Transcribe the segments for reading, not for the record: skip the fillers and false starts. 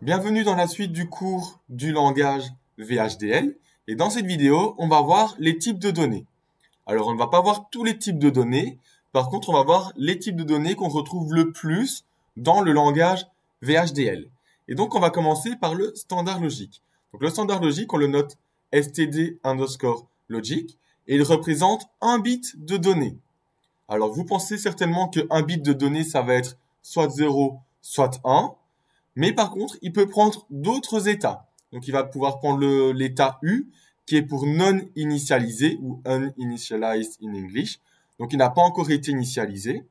Bienvenue dans la suite du cours du langage VHDL. Et dans cette vidéo, on va voir les types de données. Alors, on ne va pas voir tous les types de données. Par contre, on va voir les types de données qu'on retrouve le plus dans le langage VHDL. Et donc, on va commencer par le standard logique. Donc, le standard logique, on le note std_logic et il représente un bit de données. Alors, vous pensez certainement qu'un bit de données, ça va être soit 0, soit 1. Mais par contre, il peut prendre d'autres états. Donc, il va pouvoir prendre l'état U, qui est pour non initialisé ou uninitialized in English. Donc, il n'a pas encore été initialisé.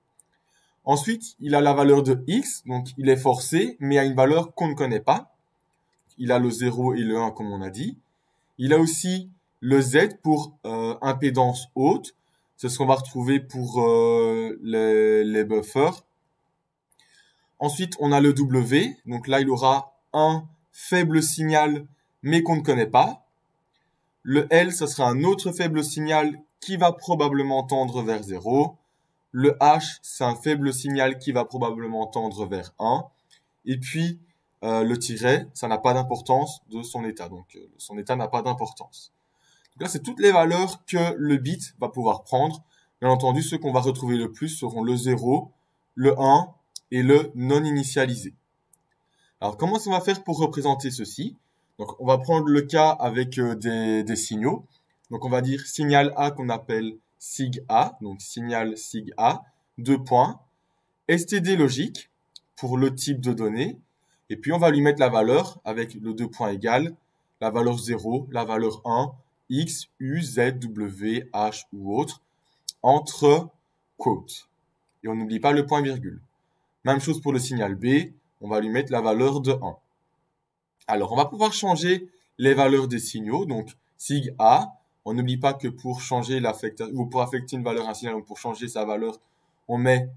Ensuite, il a la valeur de X, donc il est forcé, mais à une valeur qu'on ne connaît pas. Il a le 0 et le 1, comme on a dit. Il a aussi le Z pour impédance haute. C'est ce qu'on va retrouver pour les buffers. Ensuite, on a le W. Donc là, il aura un faible signal, mais qu'on ne connaît pas. Le L, ce sera un autre faible signal qui va probablement tendre vers 0. Le H, c'est un faible signal qui va probablement tendre vers 1. Et puis, le tiret, ça n'a pas d'importance de son état. Donc, son état n'a pas d'importance. Donc là, c'est toutes les valeurs que le bit va pouvoir prendre. Bien entendu, ceux qu'on va retrouver le plus seront le 0, le 1 et le non initialisé. Alors, comment est-ce qu'on va faire pour représenter ceci? Donc, on va prendre le cas avec des signaux. Donc, on va dire signal A qu'on appelle sig A, donc signal sig A, 2 points, std logique pour le type de données, et puis on va lui mettre la valeur avec le 2 points égal, la valeur 0, la valeur 1, X, U, Z, W, H ou autre, entre quotes. Et on n'oublie pas le point virgule. Même chose pour le signal B, on va lui mettre la valeur de 1. Alors, on va pouvoir changer les valeurs des signaux. Donc, sig A, on n'oublie pas que pour changer ou pour affecter une valeur à un signal, ou pour changer sa valeur, on met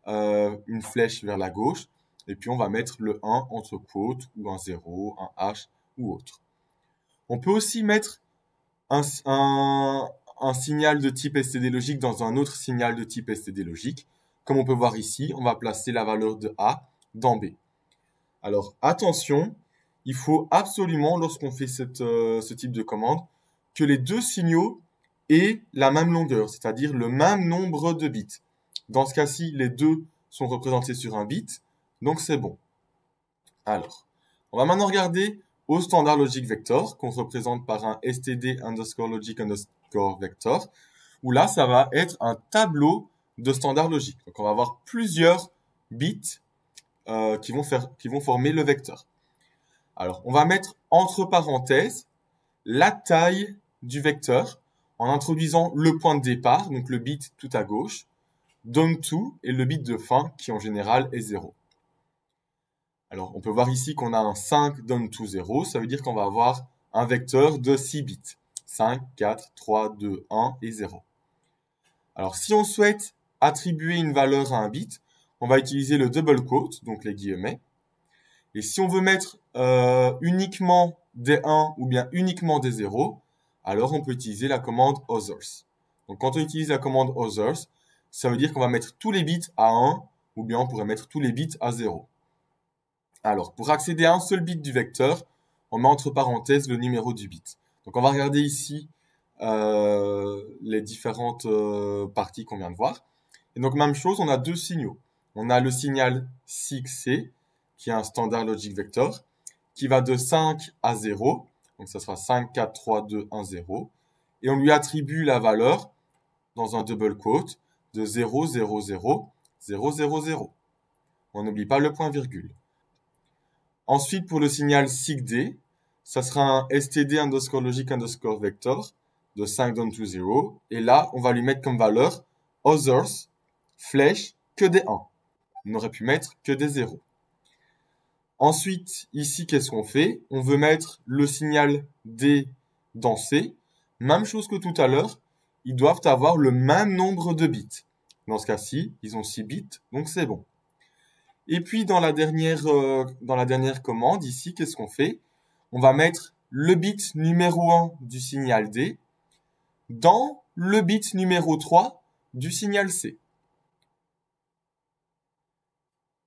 une flèche vers la gauche. Et puis, on va mettre le 1 entre quotes, ou un 0, un H, ou autre. On peut aussi mettre un signal de type std logique dans un autre signal de type std logique. Comme on peut voir ici, on va placer la valeur de A dans B. Alors, attention, il faut absolument, lorsqu'on fait ce type de commande, que les deux signaux aient la même longueur, c'est-à-dire le même nombre de bits. Dans ce cas-ci, les deux sont représentés sur un bit, donc c'est bon. Alors, on va maintenant regarder au standard logic vector, qu'on représente par un std_logic_vector, où là, ça va être un tableau de standard logique. Donc, on va avoir plusieurs bits qui vont former le vecteur. Alors, on va mettre entre parenthèses la taille du vecteur en introduisant le point de départ, donc le bit tout à gauche, down2 et le bit de fin qui en général est 0. Alors, on peut voir ici qu'on a un 5 down2 0, ça veut dire qu'on va avoir un vecteur de 6 bits. 5, 4, 3, 2, 1 et 0. Alors, si on souhaite attribuer une valeur à un bit, on va utiliser le double quote, donc les guillemets. Et si on veut mettre uniquement des 1 ou bien uniquement des 0, alors on peut utiliser la commande others. Donc quand on utilise la commande others, ça veut dire qu'on va mettre tous les bits à 1 ou bien on pourrait mettre tous les bits à 0. Alors pour accéder à un seul bit du vecteur, on met entre parenthèses le numéro du bit. Donc on va regarder ici les différentes parties qu'on vient de voir. Et donc même chose, on a deux signaux. On a le signal sigc, qui est un standard logic vector, qui va de 5 à 0. Donc ça sera 5, 4, 3, 2, 1, 0. Et on lui attribue la valeur, dans un double quote, de 0, 0, 0, 0, 0, 0. On n'oublie pas le point virgule. Ensuite, pour le signal sigd, ça sera un std_logic_vector de 5 down to 0. Et là, on va lui mettre comme valeur others, flèche, que des 1. On aurait pu mettre que des 0. Ensuite, ici, qu'est-ce qu'on fait? On veut mettre le signal D dans C. Même chose que tout à l'heure, ils doivent avoir le même nombre de bits. Dans ce cas-ci, ils ont 6 bits, donc c'est bon. Et puis, dans la dernière commande, ici, qu'est-ce qu'on fait? On va mettre le bit numéro 1 du signal D dans le bit numéro 3 du signal C.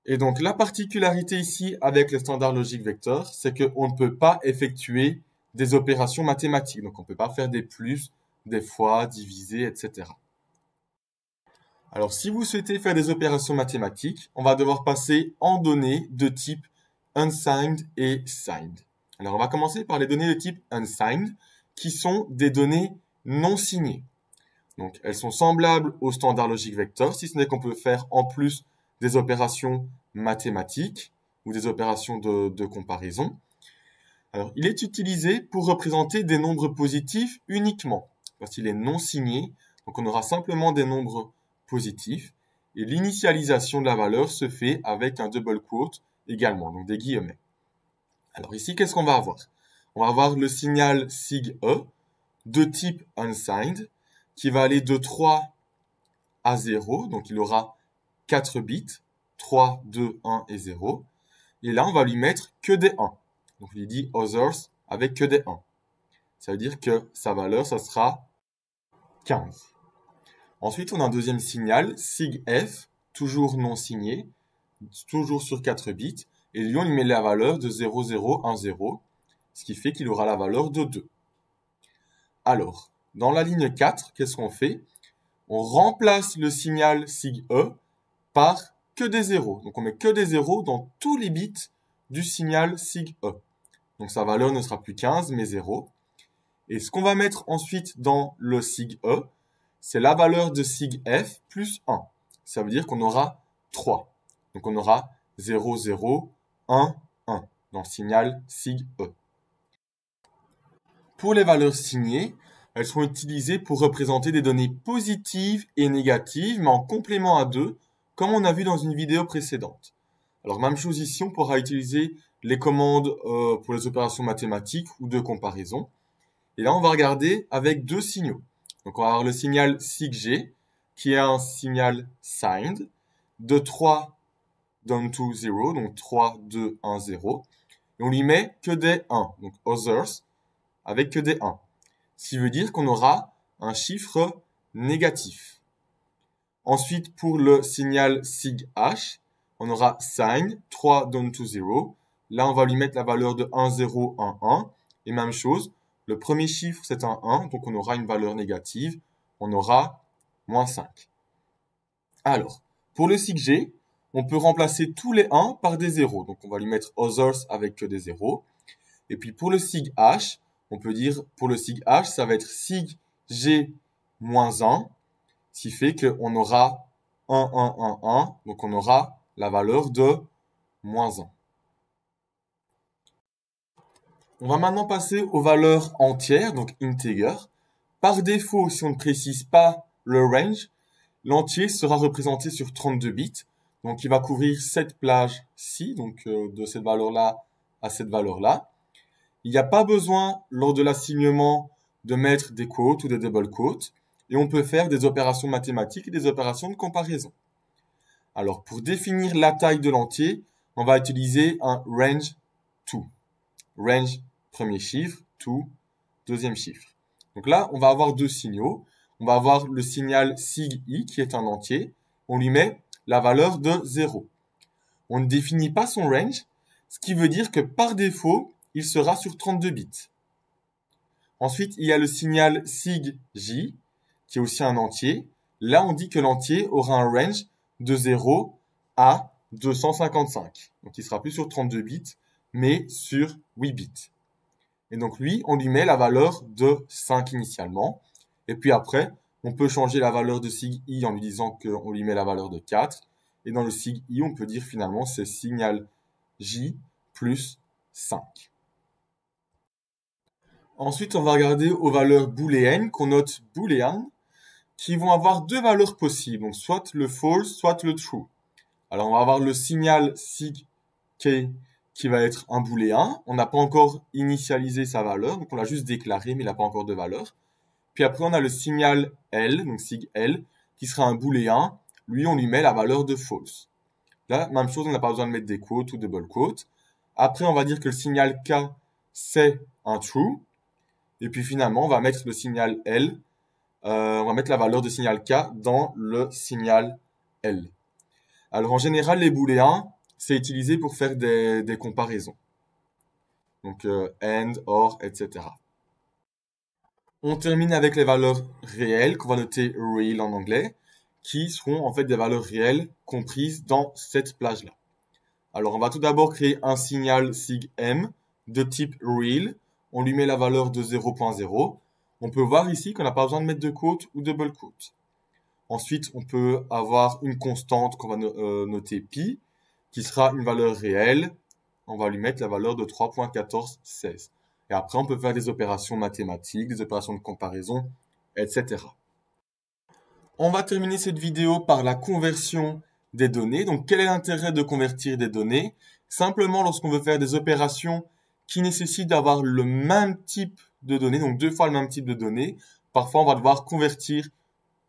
Et donc, la particularité ici avec le standard logique vecteur, c'est qu'on ne peut pas effectuer des opérations mathématiques. Donc, on ne peut pas faire des plus, des fois, diviser, etc. Alors, si vous souhaitez faire des opérations mathématiques, on va devoir passer en données de type unsigned et signed. Alors, on va commencer par les données de type unsigned, qui sont des données non signées. Donc, elles sont semblables au standard logique vecteur, si ce n'est qu'on peut faire en plus des opérations mathématiques ou des opérations de comparaison. Alors, il est utilisé pour représenter des nombres positifs uniquement. Voici les non signés. Donc, on aura simplement des nombres positifs. Et l'initialisation de la valeur se fait avec un double quote également, donc des guillemets. Alors ici, qu'est-ce qu'on va avoir? On va avoir le signal sig E de type unsigned qui va aller de 3 à 0. Donc, il aura 4 bits, 3, 2, 1 et 0. Et là, on va lui mettre que des 1. Donc, on lui dit others avec que des 1. Ça veut dire que sa valeur, ça sera 15. Ensuite, on a un deuxième signal, sig F, toujours non signé, toujours sur 4 bits. Et lui, on lui met la valeur de 0, 0, 1, 0, ce qui fait qu'il aura la valeur de 2. Alors, dans la ligne 4, qu'est-ce qu'on fait? On remplace le signal sig E par que des 0. Donc, on met que des 0 dans tous les bits du signal sig E. Donc, sa valeur ne sera plus 15, mais 0. Et ce qu'on va mettre ensuite dans le sig E, c'est la valeur de sig F plus 1. Ça veut dire qu'on aura 3. Donc, on aura 0, 0, 1, 1 dans le signal sig E. Pour les valeurs signées, elles seront utilisées pour représenter des données positives et négatives, mais en complément à deux, comme on a vu dans une vidéo précédente. Alors, même chose ici, on pourra utiliser les commandes pour les opérations mathématiques ou de comparaison. Et là, on va regarder avec deux signaux. Donc, on va avoir le signal sig-G, qui est un signal signed, de 3 down to 0, donc 3, 2, 1, 0. Et on lui met que des 1, donc others, avec que des 1. Ce qui veut dire qu'on aura un chiffre négatif. Ensuite, pour le signal sig-H, on aura sign, 3 down to 0. Là, on va lui mettre la valeur de 1, 0, 1, 1. Et même chose, le premier chiffre, c'est un 1, donc on aura une valeur négative. On aura moins 5. Alors, pour le sig-G, on peut remplacer tous les 1 par des 0. Donc, on va lui mettre others avec que des 0. Et puis, pour le sig-H, on peut dire, pour le sig-H, ça va être sig-G moins 1, ce qui fait qu'on aura 1, 1, 1, 1. Donc, on aura la valeur de moins 1. On va maintenant passer aux valeurs entières, donc integer. Par défaut, si on ne précise pas le range, l'entier sera représenté sur 32 bits. Donc, il va couvrir cette plage-ci, donc de cette valeur-là à cette valeur-là. Il n'y a pas besoin, lors de l'assignement, de mettre des quotes ou des double quotes. Et on peut faire des opérations mathématiques et des opérations de comparaison. Alors, pour définir la taille de l'entier, on va utiliser un range to. Range, premier chiffre, to, deuxième chiffre. Donc là, on va avoir deux signaux. On va avoir le signal sig-i, qui est un entier. On lui met la valeur de 0. On ne définit pas son range, ce qui veut dire que par défaut, il sera sur 32 bits. Ensuite, il y a le signal sig-j, qui est aussi un entier. Là, on dit que l'entier aura un range de 0 à 255. Donc, il sera plus sur 32 bits, mais sur 8 bits. Et donc, lui, on lui met la valeur de 5 initialement. Et puis après, on peut changer la valeur de sig-i en lui disant qu'on lui met la valeur de 4. Et dans le sig-i, on peut dire finalement c'est signal j plus 5. Ensuite, on va regarder aux valeurs booléennes qu'on note boolean, qui vont avoir deux valeurs possibles, donc soit le false, soit le true. Alors, on va avoir le signal sig k qui va être un booléen. On n'a pas encore initialisé sa valeur, donc on l'a juste déclaré, mais il n'a pas encore de valeur. Puis après, on a le signal L, donc sig L, qui sera un booléen. Lui, on lui met la valeur de false. Là, même chose, on n'a pas besoin de mettre des quotes ou double quotes. Après, on va dire que le signal K, c'est un true. Et puis finalement, on va mettre le signal L, on va mettre la valeur de signal K dans le signal L. Alors en général, les booléens, c'est utilisé pour faire des comparaisons. Donc AND, OR, etc. On termine avec les valeurs réelles, qu'on va noter real en anglais, qui seront en fait des valeurs réelles comprises dans cette plage-là. Alors on va tout d'abord créer un signal sig m de type real. On lui met la valeur de 0.0. On peut voir ici qu'on n'a pas besoin de mettre de quote ou double quote. Ensuite, on peut avoir une constante qu'on va noter pi, qui sera une valeur réelle. On va lui mettre la valeur de 3.1416. Et après, on peut faire des opérations mathématiques, des opérations de comparaison, etc. On va terminer cette vidéo par la conversion des données. Donc, quel est l'intérêt de convertir des données? Simplement, lorsqu'on veut faire des opérations qui nécessitent d'avoir le même type de données, donc 2 fois le même type de données, parfois on va devoir convertir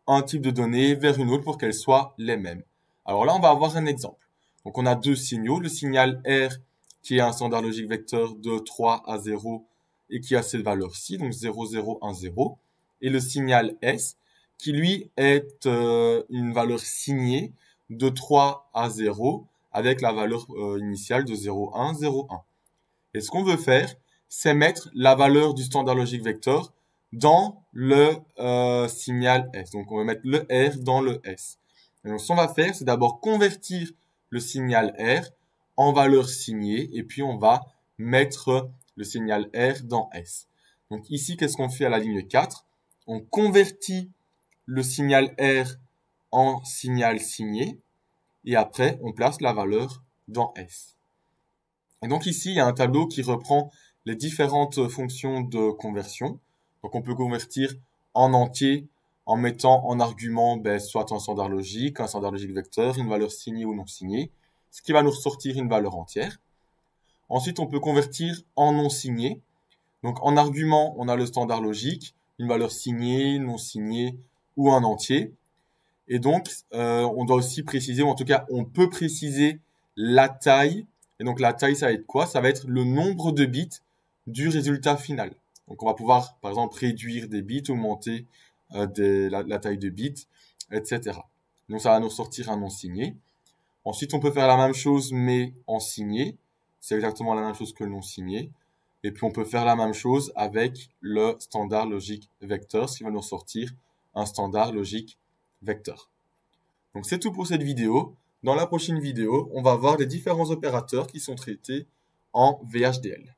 un type de données vers une autre pour qu'elles soient les mêmes. Alors là, on va avoir un exemple. Donc on a 2 signaux, le signal R qui est un standard logique vecteur de 3 à 0 et qui a cette valeur-ci, donc 0, 0, 1, 0, et le signal S qui lui est une valeur signée de 3 à 0 avec la valeur initiale de 0, 1, 0, 1. Et ce qu'on veut faire, c'est mettre la valeur du standard logique vecteur dans le signal S. Donc on va mettre le R dans le S. Et donc ce qu'on va faire, c'est d'abord convertir le signal R en valeur signée et puis on va mettre le signal R dans S. Donc ici, qu'est-ce qu'on fait à la ligne 4? On convertit le signal R en signal signé et après on place la valeur dans S. Et donc ici, il y a un tableau qui reprend les différentes fonctions de conversion. Donc on peut convertir en entier en mettant en argument soit un standard logique vecteur, une valeur signée ou non signée, ce qui va nous ressortir une valeur entière. Ensuite, on peut convertir en non signé. Donc en argument, on a le standard logique, une valeur signée, non signée ou un entier. Et donc, on doit aussi préciser, ou en tout cas, on peut préciser la taille. Et donc, la taille, ça va être quoi? Ça va être le nombre de bits du résultat final. Donc, on va pouvoir, par exemple, réduire des bits, augmenter la taille de bits, etc. Donc, ça va nous sortir un non signé. Ensuite, on peut faire la même chose, mais en signé. C'est exactement la même chose que le non signé. Et puis, on peut faire la même chose avec le standard logique vecteur, ce qui va nous sortir un standard logique vecteur. Donc c'est tout pour cette vidéo. Dans la prochaine vidéo, on va voir les différents opérateurs qui sont traités en VHDL.